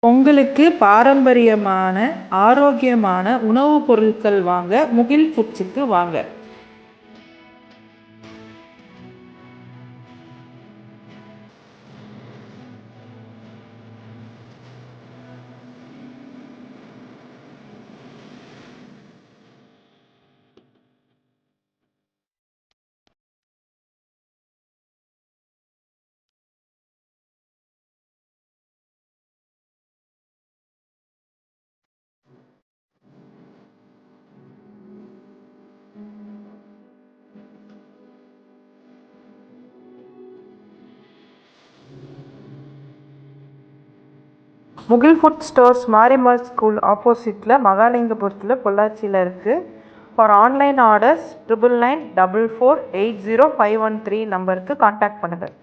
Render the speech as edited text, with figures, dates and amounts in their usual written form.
பொங்கலுக்கு பாரம்பரியமான ஆரோக்கியமான உணவுப் பொருட்கள் வாங்க முகில் ஃபுட்ஸுக்கு வாங்க. முகில் ஃபுட் ஸ்டோர்ஸ் மாரியம்மாள் ஸ்கூல் ஆப்போசிட்டில் மகாலிங்கபுரத்தில் பொள்ளாச்சியில் இருக்குது. ஃபார் ஆன்லைன் ஆர்டர்ஸ் 9994480513 நம்பருக்கு கான்டாக்ட் பண்ணுங்கள்.